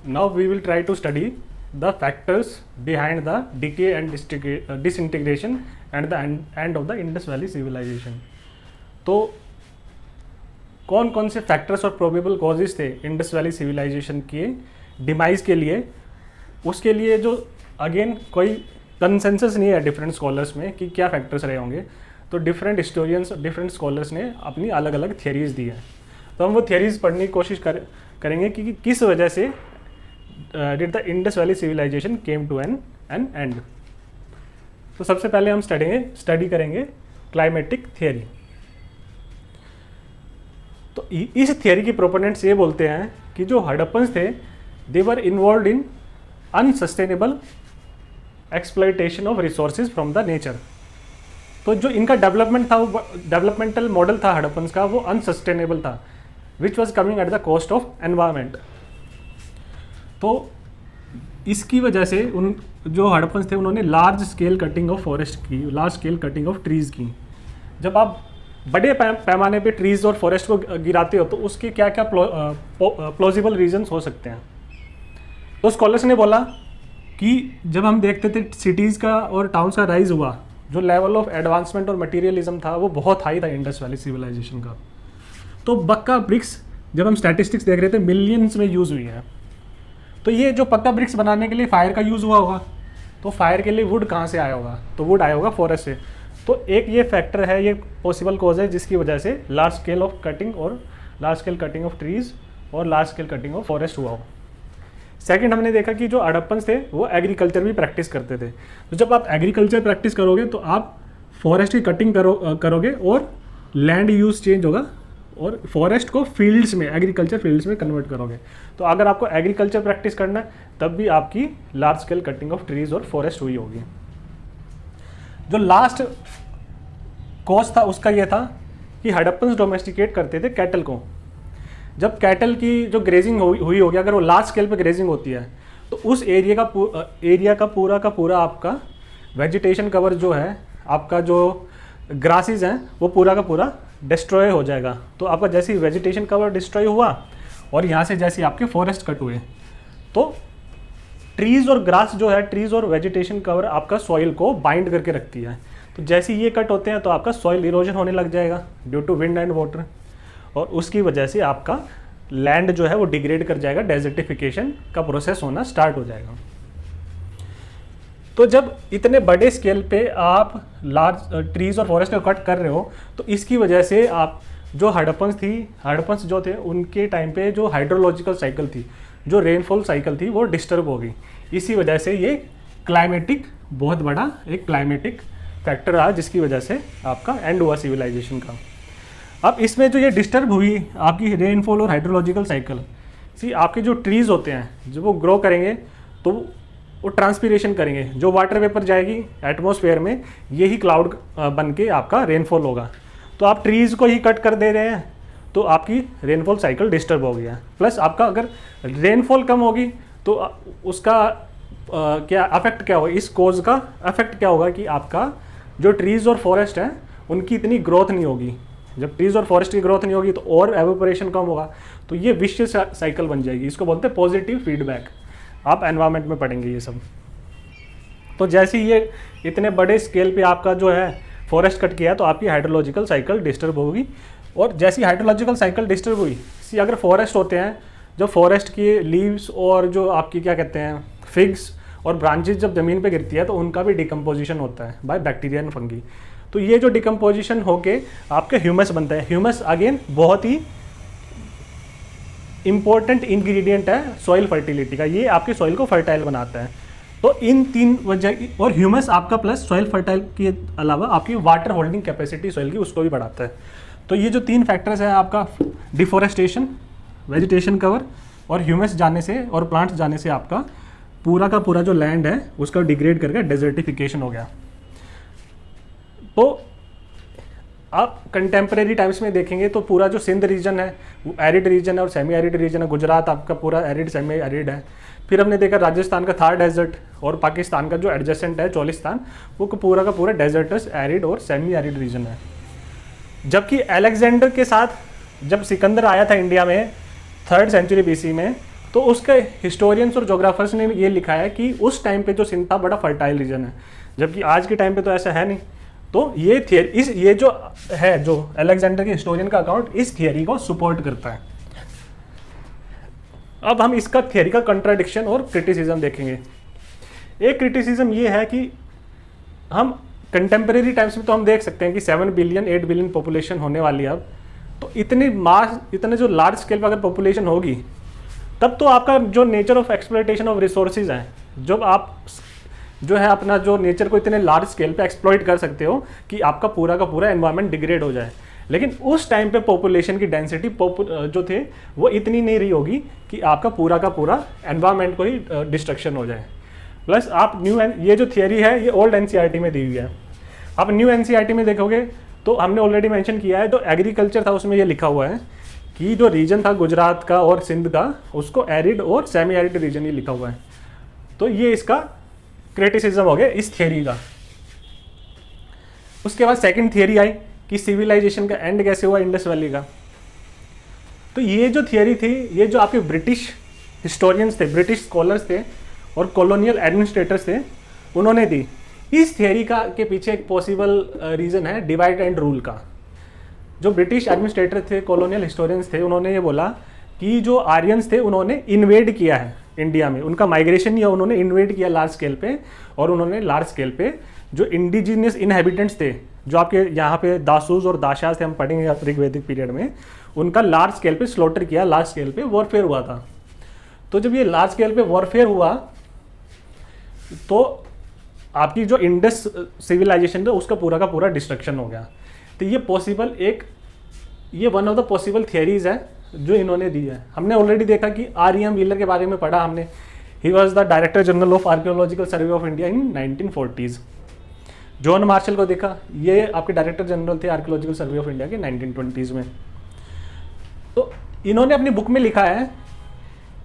Now we will try to study the factors behind the decay and disintegration and the end of the Indus Valley civilization. तो कौन कौन से factors और probable causes थे Indus valley civilisation के demise के लिए, उसके लिए जो अगेन कोई कंसेंसस नहीं है डिफरेंट स्कॉलर्स में कि क्या फैक्टर्स रहे होंगे. तो डिफरेंट हिस्टोरियंस, डिफरेंट स्कॉलर्स ने अपनी अलग अलग थियरीज दी हैं. तो हम वो थियरीज पढ़ने की कोशिश करेंगे कि किस वजह से did the Indus valley civilisation came to an end. तो सबसे पहले हम स्टडी करेंगे क्लाइमेटिक थियरी. तो इस थियरी के प्रोपोनेंट्स ये बोलते हैं कि जो हड़प्पन्स थे they were involve in unsustainable exploitation of resources from the nature. तो जो इनका डेवलपमेंट था, वो डेवलपमेंटल मॉडल था हड़प्पन्स का, वो अनसस्टेनेबल था, which was coming at the cost of environment. तो इसकी वजह से उन जो हड़प्पन्स थे उन्होंने large scale cutting of forest की, large scale cutting of trees की. जब आप बड़े पैमाने पे ट्रीज़ और फॉरेस्ट को गिराते हो तो उसके क्या क्या प्लॉजिबल रीजंस हो सकते हैं. तो स्कॉलर्स ने बोला कि जब हम देखते थे सिटीज़ का और टाउन्स का राइज हुआ, जो लेवल ऑफ एडवांसमेंट और मटेरियलिज्म था वो बहुत हाई था इंडस वैली सिविलाइजेशन का. तो पक्का ब्रिक्स, जब हम स्टैटिस्टिक्स देख रहे थे, मिलियंस में यूज़ हुई है. तो ये जो पक्का ब्रिक्स बनाने के लिए फायर का यूज़ हुआ होगा, तो फायर के लिए वुड कहाँ से आया होगा, तो वुड आया होगा फॉरेस्ट से. तो एक ये फैक्टर है, ये पॉसिबल कॉज है जिसकी वजह से लार्ज स्केल ऑफ कटिंग और large scale cutting of trees और large scale cutting of forest हुआ हो. सेकंड, हमने देखा कि जो हड़प्पन्स थे वो एग्रीकल्चर भी प्रैक्टिस करते थे. तो जब आप एग्रीकल्चर प्रैक्टिस करोगे तो आप फॉरेस्ट की कटिंग करोगे और लैंड यूज़ चेंज होगा और फॉरेस्ट को फील्ड्स में, एग्रीकल्चर फील्ड्स में कन्वर्ट करोगे. तो अगर आपको एग्रीकल्चर प्रैक्टिस करना है तब भी आपकी large scale cutting of trees और फॉरेस्ट हुई होगी. जो लास्ट कॉज था उसका ये था कि हड़प्पन्स डोमेस्टिकेट करते थे कैटल को. जब कैटल की जो ग्रेजिंग हुई होगी, अगर वो लार्ज स्केल पे ग्रेजिंग होती है तो उस एरिया का पूरा आपका वेजिटेशन कवर जो है, आपका जो ग्रासेस हैं वो पूरा का पूरा डिस्ट्रॉय हो जाएगा. तो आपका जैसे ही वेजिटेशन कवर डिस्ट्रॉय हुआ और यहाँ से जैसे आपके फॉरेस्ट कट हुए, तो ट्रीज़ और ग्रास जो है, ट्रीज़ और वेजिटेशन कवर आपका सॉइल को बाइंड करके रखती है. तो जैसे ही ये कट होते हैं तो आपका सॉइल इरोजन होने लग जाएगा due to wind and water, और उसकी वजह से आपका लैंड जो है वो डिग्रेड कर जाएगा, डेजर्टिफिकेशन का प्रोसेस होना स्टार्ट हो जाएगा. तो जब इतने बड़े स्केल पे आप लार्ज ट्रीज़ और फॉरेस्ट को कट कर रहे हो तो इसकी वजह से आप जो हड़प्पन्स जो थे उनके टाइम पे जो हाइड्रोलॉजिकल साइकिल थी, जो रेनफॉल साइकिल थी, वो डिस्टर्ब हो गई. इसी वजह से ये क्लाइमेटिक, बहुत बड़ा एक क्लाइमेटिक फैक्टर रहा जिसकी वजह से आपका एंड हुआ सिविलाइजेशन का. अब इसमें जो ये डिस्टर्ब हुई आपकी रेनफॉल और हाइड्रोलॉजिकल साइकिल, आपके जो ट्रीज़ होते हैं जब वो ग्रो करेंगे तो वो ट्रांसपीरेशन करेंगे, जो वाटर वेपर जाएगी एटमॉस्फेयर में, यही क्लाउड बन के आपका रेनफॉल होगा. तो आप ट्रीज़ को ही कट कर दे रहे हैं तो आपकी रेनफॉल साइकिल डिस्टर्ब हो गया. प्लस आपका अगर रेनफॉल कम होगी तो उसका क्या अफेक्ट क्या होगा, इस कोज का अफेक्ट क्या होगा कि आपका जो ट्रीज़ और फॉरेस्ट हैं उनकी इतनी ग्रोथ नहीं होगी. जब ट्रीज़ और फॉरेस्ट की ग्रोथ नहीं होगी तो और एवोपरेशन कम होगा, तो ये विशियस साइकिल बन जाएगी. इसको बोलते हैं पॉजिटिव फीडबैक. आप एनवायरनमेंट में पढ़ेंगे ये सब. तो जैसे ही ये इतने बड़े स्केल पे आपका जो है फॉरेस्ट कट किया तो आपकी हाइड्रोलॉजिकल साइकिल डिस्टर्ब होगी. और जैसी हाइड्रोलॉजिकल साइकिल डिस्टर्ब हुई, अगर फॉरेस्ट होते हैं, जो फॉरेस्ट की लीव्स और जो आपकी क्या कहते हैं फिग्स और ब्रांचेज जब ज़मीन पे गिरती है तो उनका भी डिकम्पोजिशन होता है बाय बैक्टीरिया एंड फंगी. तो ये जो डिकम्पोजिशन होके आपके ह्यूमस बनता है. ह्यूमस अगेन बहुत ही इंपॉर्टेंट इंग्रेडिएंट है सॉइल फर्टिलिटी का. ये आपके सॉइल को फर्टाइल बनाता है. तो इन तीन वजह, और ह्यूमस आपका प्लस सॉइल फर्टाइल के अलावा आपकी वाटर होल्डिंग कैपेसिटी सॉइल की उसको भी बढ़ाता है. तो ये जो तीन फैक्टर्स हैं आपका डिफोरेस्टेशन, वेजिटेशन कवर और ह्यूमस जाने से और प्लांट्स जाने से आपका पूरा का पूरा जो लैंड है उसका डिग्रेड करके डेजर्टिफिकेशन हो गया. तो आप कंटेम्प्रेरी टाइम्स में देखेंगे तो पूरा जो सिंध रीजन है वो एरिड रीजन है और सेमी एरिड रीजन है. गुजरात आपका पूरा एरिड सेमी एरिड है. फिर हमने देखा राजस्थान का थार डेजर्ट और पाकिस्तान का जो एडजेसेंट है चोलिस्तान, वो पूरा का पूरा डेजर्टस, एरिड और सेमी एरिड रीजन है. जबकि अलेक्जेंडर के साथ जब सिकंदर आया था इंडिया में 3rd सेंचुरी BC में, तो उसके हिस्टोरियंस और जोग्राफर्स ने ये लिखा है कि उस टाइम पे जो सिंध था बड़ा फर्टाइल रीजन है, जबकि आज के टाइम पे तो ऐसा है नहीं। तो ये थियरी ये जो है, जो अलेक्जेंडर के हिस्टोरियन का अकाउंट इस थियरी को सपोर्ट करता है। अब हम इसका थियरी का कंट्राडिक्शन और क्रिटिसिज्म देखेंगे। एक क्रिटिसिज्म ये है कि हम कंटेम्प्रेरी टाइम्स में तो हम देख सकते हैं कि 7 बिलियन 8 बिलियन पॉपुलेशन होने वाली है अब, तो इतने जो लार्ज स्केल पर अगर पॉपुलेशन होगी तब तो आपका जो nature of exploitation of resources हैं, जब आप जो है अपना जो नेचर को इतने लार्ज स्केल पे एक्सप्लॉइट कर सकते हो कि आपका पूरा का पूरा एनवायरनमेंट डिग्रेड हो जाए। लेकिन उस टाइम पे पॉपुलेशन की डेंसिटी जो थे वो इतनी नहीं रही होगी कि आपका पूरा का पूरा एनवायरनमेंट को ही डिस्ट्रक्शन हो जाए। प्लस आप ये जो थियरी है ये ओल्ड एनसीईआरटी में दी हुई है। आप न्यू एनसीईआरटी में देखोगे तो हमने ऑलरेडी मेंशन किया है, तो एग्रीकल्चर था उसमें ये लिखा हुआ है कि जो रीजन था गुजरात का और सिंध का, उसको एरिड और सेमी एरिड रीजन ही लिखा हुआ है। तो ये इसका क्रिटिसिज्म हो गया इस थियरी का। उसके बाद सेकंड थियरी आई कि सिविलाइजेशन का एंड कैसे हुआ इंडस वैली का। तो ये जो थियरी थी, ये जो आपके ब्रिटिश हिस्टोरियंस थे, ब्रिटिश स्कॉलर्स थे और कॉलोनियल एडमिनिस्ट्रेटर्स थे, उन्होंने दी। इस थियरी का के पीछे एक पॉसिबल रीज़न है डिवाइड एंड रूल का। जो ब्रिटिश एडमिनिस्ट्रेटर थे, कॉलोनियल हिस्टोरियंस थे, उन्होंने ये बोला कि जो आर्यंस थे उन्होंने इन्वेड किया है इंडिया में, उनका माइग्रेशन नहीं है, उन्होंने इन्वेड किया लार्ज स्केल पे, और उन्होंने लार्ज स्केल पे जो इंडिजीनियस इनहेबिटेंट्स थे, जो आपके यहाँ पे दासूज और दाशाज थे, हम पढ़ेंगे ऋग्वैदिक पीरियड में, उनका लार्ज स्केल पे स्लॉटर किया, लार्ज स्केल पे वॉरफेयर हुआ था। तो जब ये लार्ज स्केल पे वॉरफेयर हुआ तो आपकी जो इंडस सिविलाइजेशन था उसका पूरा का पूरा डिस्ट्रक्शन हो गया। तो ये one of the possible theories है जो इन्होंने दी है। हमने ऑलरेडी देखा कि आर.एम. व्हीलर के बारे में पढ़ा हमने, he was the director general of archaeological survey of India in 1940s। John Marshall को देखा, ये आपके डायरेक्टर जनरल थे आर्कियोलॉजिकल सर्वे ऑफ इंडिया के 1920s में। तो इन्होंने अपनी बुक में लिखा है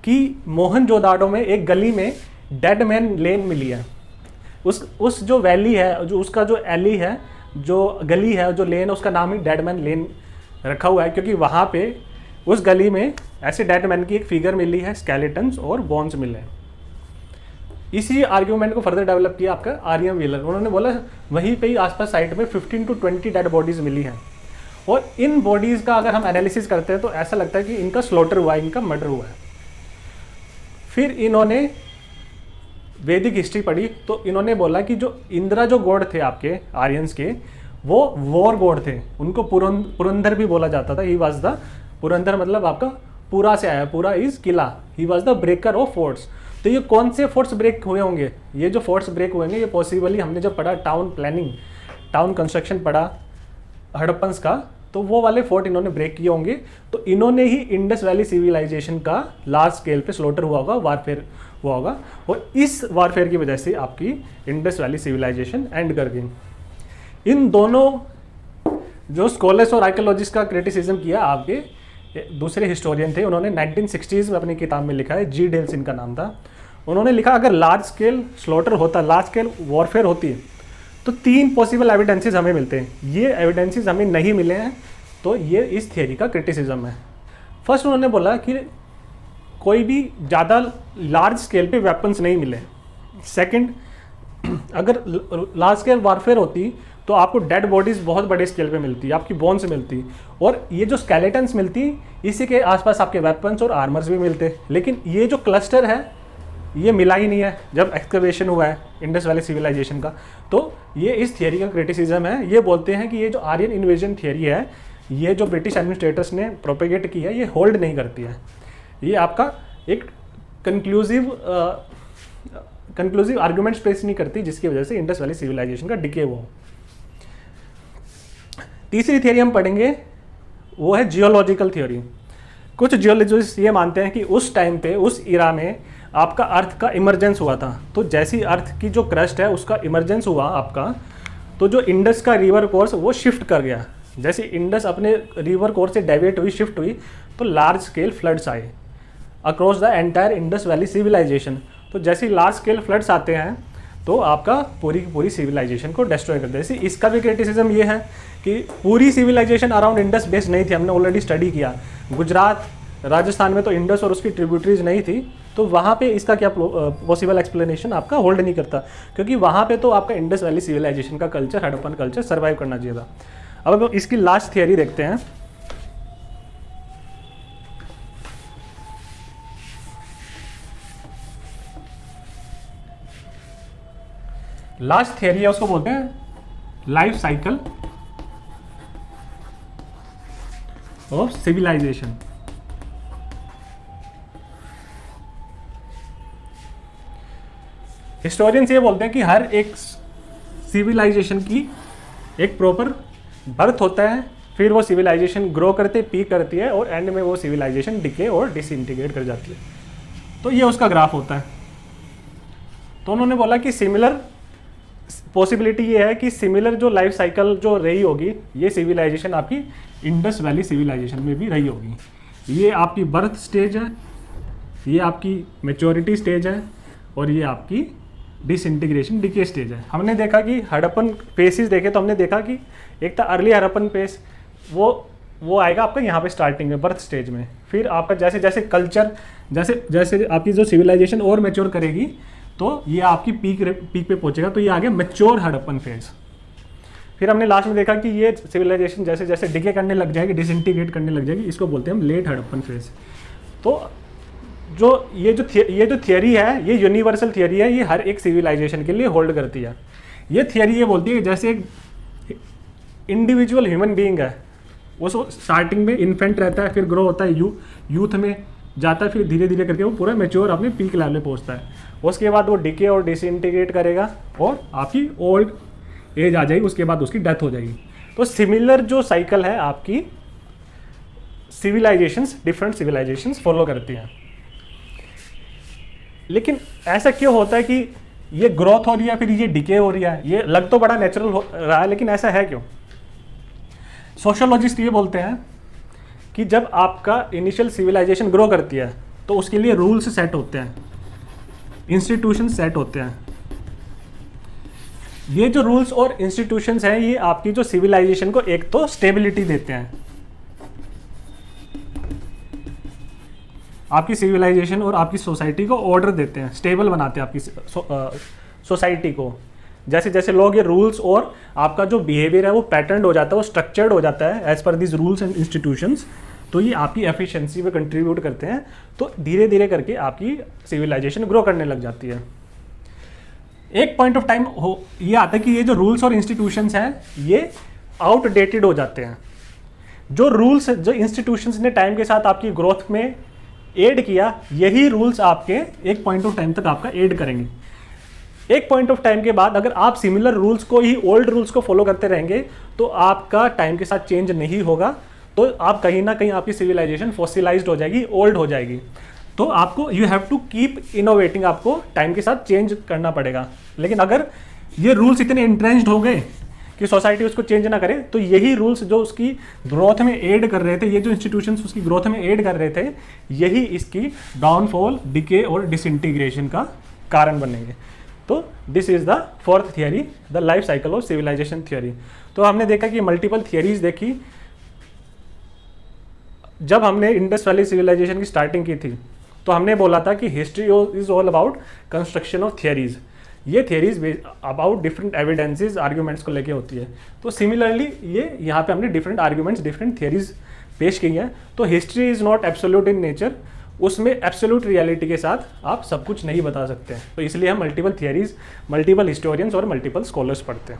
कि मोहनजोदाड़ो में एक गली में डेड मैन लेन मिली है। उस जो वैली है, जो उसका जो एली है, जो गली है, जो लेन है, उसका नाम ही डेड मैन लेन रखा हुआ है, क्योंकि वहाँ पे उस गली में ऐसे डेड मैन की एक फिगर मिली है, स्केलेटन्स और बोन्स मिले हैं। इसी आर्ग्यूमेंट को फर्दर डेवलप किया आपका आर.एम. व्हीलर। उन्होंने बोला वहीं पे ही आसपास साइट में 15 to 20 डेड बॉडीज़ मिली हैं, और इन बॉडीज़ का अगर हम एनालिसिस करते हैं तो ऐसा लगता है कि इनका स्लॉटर हुआ है, इनका मर्डर हुआ है। फिर इन्होंने वैदिक हिस्ट्री पढ़ी तो इन्होंने बोला कि जो इंद्रा जो गॉड थे आपके आर्यंस के, वो वॉर गॉड थे, उनको पुरंदर भी बोला जाता था। ही वॉज द पुरंदर, मतलब आपका पूरा से आया, पूरा is Qila. He was the breaker of forts. तो ये कौन से फोर्ट्स ब्रेक हुए होंगे? ये जो फोर्ट्स ब्रेक हुए होंगे ये पॉसिबली हमने जब पढ़ा टाउन प्लानिंग, टाउन कंस्ट्रक्शन पढ़ा हड़प्पन्स का, तो वो वाले फोर्ट इन्होंने ब्रेक किए होंगे। तो इन्होंने ही इंडस वैली सिविलाइजेशन का लार्ज स्केल पे स्लॉटर हुआ होगा, वारफेयर हुआ होगा, और इस वारफेयर की वजह से आपकी इंडस वैली सिविलाइजेशन एंड कर गई। इन दोनों जो स्कॉलर्स और आर्कियोलॉजिस्ट का क्रिटिसिज्म किया आपके दूसरे हिस्टोरियन थे, उन्होंने 1960s में अपनी किताब में लिखा है, जी डेल्स इनका नाम था। उन्होंने लिखा अगर लार्ज स्केल स्लॉटर होता, लार्ज स्केल वॉरफेयर होती तो 3 पॉसिबल एविडेंसेस हमें मिलते हैं। ये एविडेंसेस हमें नहीं मिले हैं, तो ये इस थियरी का क्रिटिसिज्म है। फर्स्ट उन्होंने बोला कि कोई भी ज़्यादा लार्ज स्केल पे वेपन्स नहीं मिले। सेकंड, अगर लार्ज स्केल वारफेयर होती तो आपको डेड बॉडीज़ बहुत बड़े स्केल पे मिलती, आपकी बोन्स मिलती, और ये जो स्केलेटन्स मिलती, इसी के आसपास आपके वेपन्स और आर्मर्स भी मिलते। लेकिन ये जो क्लस्टर है ये मिला ही नहीं है जब एक्सकवेशन हुआ है इंडस वैली सिविलाइजेशन का। तो ये इस थियरी का क्रिटिसिज्म है। ये बोलते हैं कि ये जो आर्यन इन्वेजन थियरी है, ये जो ब्रिटिश एडमिनिस्ट्रेटर्स ने प्रोपेगेट की है, ये होल्ड नहीं करती है। ये आपका एक कंक्लूसिव आर्गूमेंट स्पेस नहीं करती, जिसकी वजह से इंडस वैली सिविलाइजेशन का डिके हुआ। तीसरी थियरी हम पढ़ेंगे, वो है जियोलॉजिकल थियरी। कुछ जियोलॉजिस्ट ये मानते हैं कि उस टाइम पे, उस इरा में आपका अर्थ का इमरजेंस हुआ था। तो जैसी अर्थ की जो क्रस्ट है उसका इमरजेंस हुआ आपका, तो जो इंडस का रिवर कोर्स वो शिफ्ट कर गया। जैसे इंडस अपने रिवर कोर्स से डेविएट हुई, शिफ्ट हुई, तो लार्ज स्केल फ्लड्स आए across the entire Indus valley civilisation. तो जैसे लार्ज स्केल फ्लड्स आते हैं तो आपका पूरी की पूरी सिविलाइजेशन को डिस्ट्रॉय कर देती है। इसका भी क्रिटिसिज्म ये है कि पूरी सिविलाइजेशन अराउंड इंडस बेस्ड नहीं थी। हमने ऑलरेडी स्टडी किया, गुजरात राजस्थान में तो इंडस और उसकी ट्रिब्यूटरीज नहीं थी, तो वहाँ पे इसका क्या पॉसिबल एक्सप्लेनेशन आपका होल्ड नहीं करता, क्योंकि वहाँ पे तो आपका इंडस वैली सिविलाइजेशन का कल्चर, हड़प्पन कल्चर सर्वाइव करना चाहिए था। अब इसकी लास्ट थियरी देखते हैं। लास्ट थियरी है, उसको बोलते हैं life cycle of civilisation. Historians ये बोलते हैं कि हर एक सिविलाइजेशन की एक प्रॉपर बर्थ होता है, फिर वो सिविलाइजेशन ग्रो करते पीक करती है और एंड में वो सिविलाइजेशन डिके और डिसइंटीग्रेट कर जाती है। तो ये उसका ग्राफ होता है। तो उन्होंने बोला कि सिमिलर पॉसिबिलिटी ये है कि सिमिलर जो लाइफ साइकिल जो रही होगी, ये सिविलाइजेशन आपकी इंडस वैली सिविलाइजेशन में भी रही होगी। ये आपकी बर्थ स्टेज है, ये आपकी मैच्योरिटी स्टेज है, और ये आपकी डिसइंटीग्रेशन डिके स्टेज है। हमने देखा कि हड़प्पन फेसेस देखे तो हमने देखा कि एक था अर्ली हड़प्पन फेस, वो आएगा आपका यहाँ पे स्टार्टिंग में बर्थ स्टेज में। फिर आपका जैसे जैसे कल्चर, जैसे जैसे आपकी जो सिविलाइजेशन और मैच्योर करेगी तो ये आपकी पीक पे पहुंचेगा, तो ये आ गया मैच्योर हड़प्पन फेज। फिर हमने लास्ट में देखा कि ये सिविलाइजेशन जैसे जैसे डिके करने लग जाएगी, डिसइंटीग्रेट करने लग जाएगी, इसको बोलते हैं हम लेट हड़प्पन फेज। तो ये जो थियरी है, ये यूनिवर्सल थियरी है, ये हर एक सिविलाइजेशन के लिए होल्ड करती है। ये थियरी ये बोलती है कि जैसे एक इंडिविजुअल ह्यूमन बीइंग है, वो स्टार्टिंग में इन्फेंट रहता है, फिर ग्रो होता है, यूथ में जाता है, फिर धीरे धीरे करके वो पूरा मैच्योर अपने पीक लेवल में पहुंचता है। उसके बाद वो डिके और डिसइंटीग्रेट करेगा और आपकी ओल्ड एज आ जाएगी, उसके बाद उसकी डेथ हो जाएगी। तो सिमिलर जो साइकिल है आपकी सिविलाइजेशंस, डिफरेंट सिविलाइजेशंस फॉलो करती हैं। लेकिन ऐसा क्यों होता है कि ये ग्रोथ हो रही है फिर ये डिके हो रही है? ये लग तो बड़ा नेचुरल हो रहा है, लेकिन ऐसा है क्यों? सोशियोलॉजिस्ट ये बोलते हैं कि जब आपका इनिशियल सिविलाइजेशन ग्रो करती है तो उसके लिए रूल्स सेट होते हैं, इंस्टीट्यूशन सेट होते हैं। ये जो रूल्स और इंस्टीट्यूशंस हैं, ये आपकी जो सिविलाइजेशन को एक तो स्टेबिलिटी देते हैं, आपकी सिविलाइजेशन और आपकी सोसाइटी को ऑर्डर देते हैं, स्टेबल बनाते हैं आपकी सोसाइटी को। जैसे जैसे लोग ये रूल्स और आपका जो बिहेवियर है वो पैटर्न हो जाता है, वो स्ट्रक्चर्ड हो जाता है as per this rules and institutions, तो ये आपकी एफिशिएंसी में कंट्रीब्यूट करते हैं। तो धीरे धीरे करके आपकी सिविलाइजेशन ग्रो करने लग जाती है। एक पॉइंट ऑफ टाइम ये आता है कि ये जो रूल्स और इंस्टीट्यूशंस हैं ये आउटडेटेड हो जाते हैं। जो रूल्स, जो इंस्टीट्यूशंस ने टाइम के साथ आपकी ग्रोथ में एड किया, यही रूल्स आपके एक पॉइंट ऑफ टाइम तक आपका एड करेंगे। एक पॉइंट ऑफ टाइम के बाद अगर आप सिमिलर रूल्स को ही, ओल्ड रूल्स को फॉलो करते रहेंगे तो आपका टाइम के साथ चेंज नहीं होगा, तो आप कहीं ना कहीं आपकी सिविलाइजेशन फॉसिलाइज्ड हो जाएगी, ओल्ड हो जाएगी। तो आपको you have to keep innovating, आपको टाइम के साथ चेंज करना पड़ेगा। लेकिन अगर ये रूल्स इतने इंट्रेंच्ड हो गए कि सोसाइटी उसको चेंज ना करे, तो यही रूल्स जो उसकी ग्रोथ में एड कर रहे थे, ये जो इंस्टीट्यूशंस उसकी ग्रोथ में एड कर रहे थे, यही इसकी डाउनफॉल, डिके और डिसइंटीग्रेशन का कारण बनेंगे। तो this is the fourth theory, the life cycle of civilisation theory. तो हमने देखा कि मल्टीपल थियरीज देखी। जब हमने इंडस वैली सिविलाइजेशन की स्टार्टिंग की थी तो हमने बोला था कि history is all about construction of theories. ये theories about different evidences, arguments को लेके होती है। तो सिमिलरली ये यहाँ पे हमने डिफरेंट आर्ग्यूमेंट्स, डिफरेंट थियरीज पेश की हैं। तो history is not absolute in nature, उसमें एब्सोल्यूट रियलिटी के साथ आप सब कुछ नहीं बता सकते हैं। तो इसलिए हम मल्टीपल थियरीज, मल्टीपल हिस्टोरियंस और मल्टीपल स्कॉलर्स पढ़ते हैं।